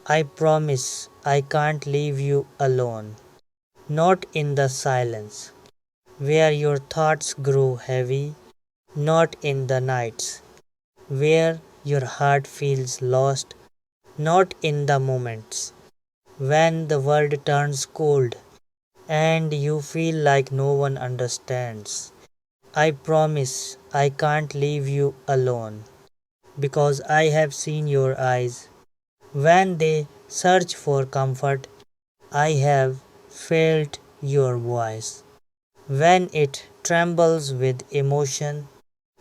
I promise I can't leave you alone. Not in the silence, where your thoughts grow heavy. Not in the nights, where your heart feels lost. Not in the moments when the world turns cold and you feel like no one understands. I promise I can't leave you alone because I have seen your eyes when they search for comfort. I have felt your voice when it trembles with emotion.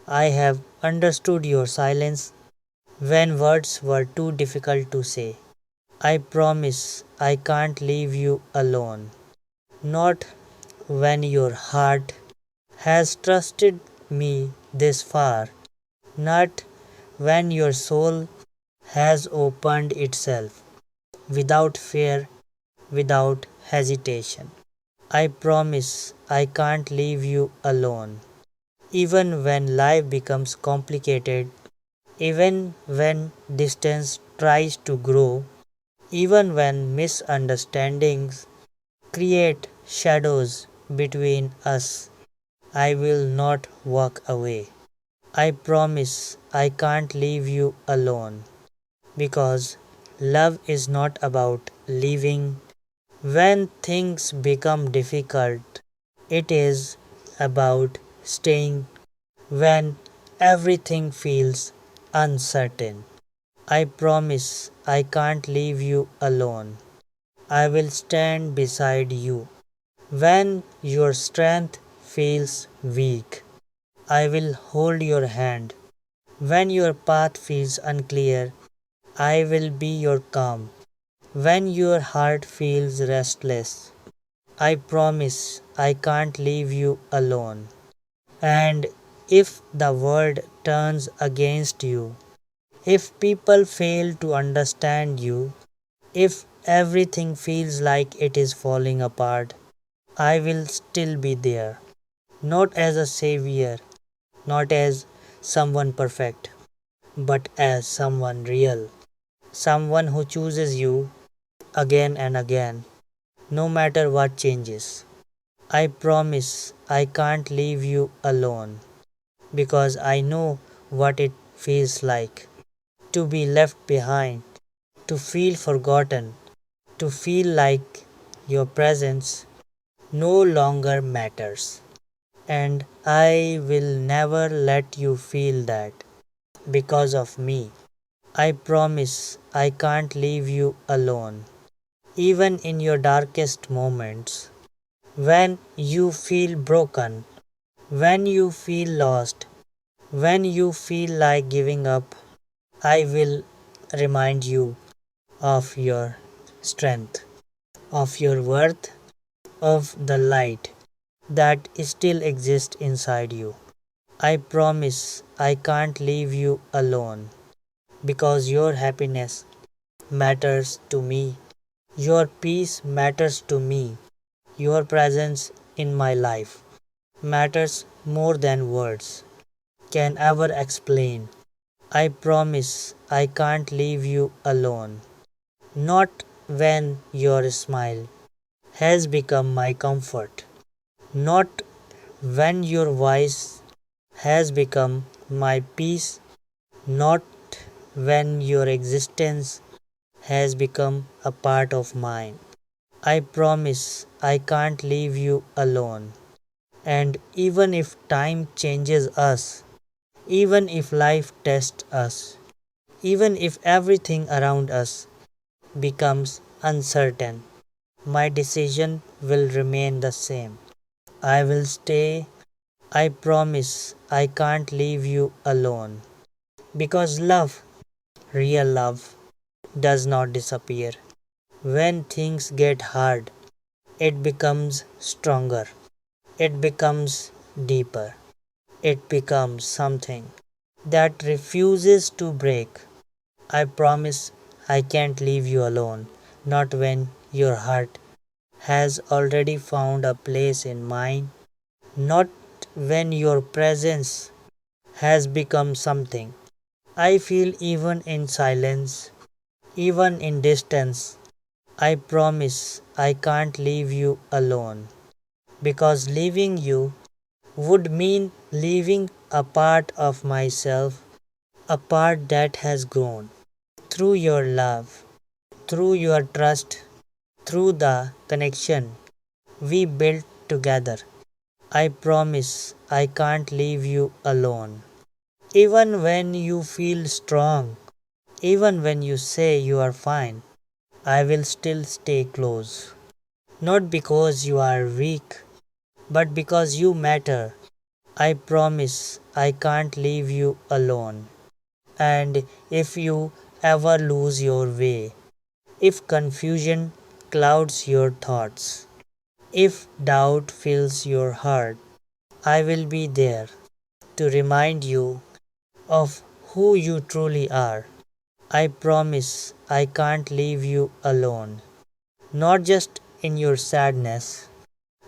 I have understood your silence when words were too difficult to say. I promise I can't leave you alone. Not when your heart has trusted me this far. Not when your soul has opened itself without fear, without hesitation. I promise I can't leave you alone. Even when life becomes complicated, even when distance tries to grow, even when misunderstandings create shadows between us, I will not walk away. I promise I can't leave you alone because love is not about leaving when things become difficult. It is about staying when everything feels uncertain. I promise I can't leave you alone. I will stand beside you when your strength feels weak. I will hold your hand when your path feels unclear. I will be your calm when your heart feels restless. I promise I can't leave you alone. And if the world turns against you, if people fail to understand you, if everything feels like it is falling apart, I will still be there. Not as a savior, not as someone perfect, but as someone real. Someone who chooses you again and again, no matter what changes. I promise I can't leave you alone because I know what it feels like to be left behind, to feel forgotten, to feel like your presence no longer matters. And I will never let you feel that because of me. I promise I can't leave you alone. Even in your darkest moments, when you feel broken, when you feel lost, when you feel like giving up, I will remind you of your strength, of your worth, of the light that still exists inside you. I promise I can't leave you alone because your happiness matters to me, your peace matters to me, your presence in my life matters more than words can ever explain. I promise I can't leave you alone. Not when your smile has become my comfort. Not when your voice has become my peace. Not when your existence has become a part of mine. I promise I can't leave you alone. And even if time changes us, even if life tests us, even if everything around us becomes uncertain, my decision will remain the same. I will stay. I promise I can't leave you alone. Because love, real love, does not disappear. When things get hard, it becomes stronger. It becomes deeper. It becomes something that refuses to break. I promise I can't leave you alone. Not when your heart has already found a place in mine. Not when your presence has become something I feel even in silence. Even in distance, I promise I can't leave you alone. Because leaving you would mean leaving a part of myself, a part that has grown through your love, through your trust, through the connection we built together. I promise I can't leave you alone. Even when you feel strong, even when you say you are fine, I will still stay close. Not because you are weak, but because you matter. I promise I can't leave you alone. And if you ever lose your way, if confusion clouds your thoughts, if doubt fills your heart, I will be there to remind you of who you truly are. I promise I can't leave you alone, not just in your sadness,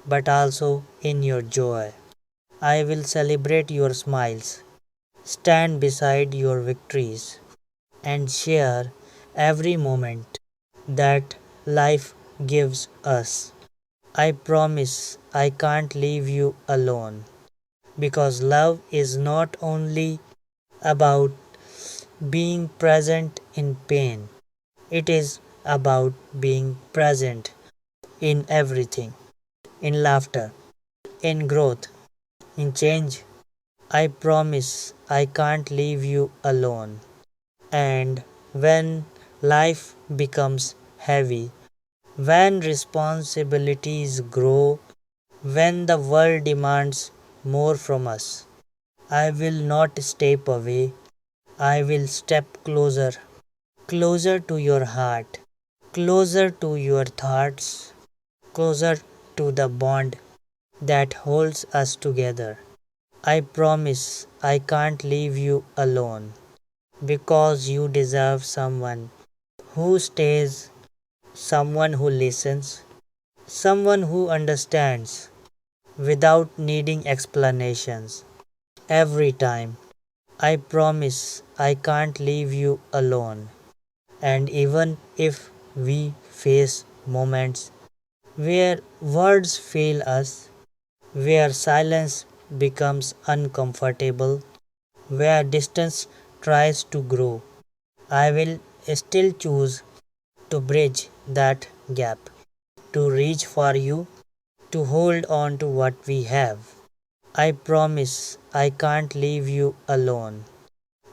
but also in your joy. I will celebrate your smiles, stand beside your victories, and share every moment that life gives us. I promise I can't leave you alone because love is not only about being present in pain, it is about being present in everything, in laughter, in growth, in change. I promise I can't leave you alone. And when life becomes heavy, when responsibilities grow, when the world demands more from us, I will not step away. I will step closer, closer to your heart, closer to your thoughts, closer to the bond that holds us together. I promise I can't leave you alone because you deserve someone who stays, someone who listens, someone who understands without needing explanations. Every time, I promise I can't leave you alone. And even if we face moments where words fail us, where silence becomes uncomfortable, where distance tries to grow, I will still choose to bridge that gap, to reach for you, to hold on to what we have. I promise I can't leave you alone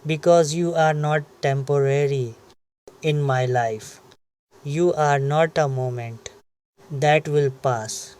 because you are not temporary in my life. You are not a moment that will pass.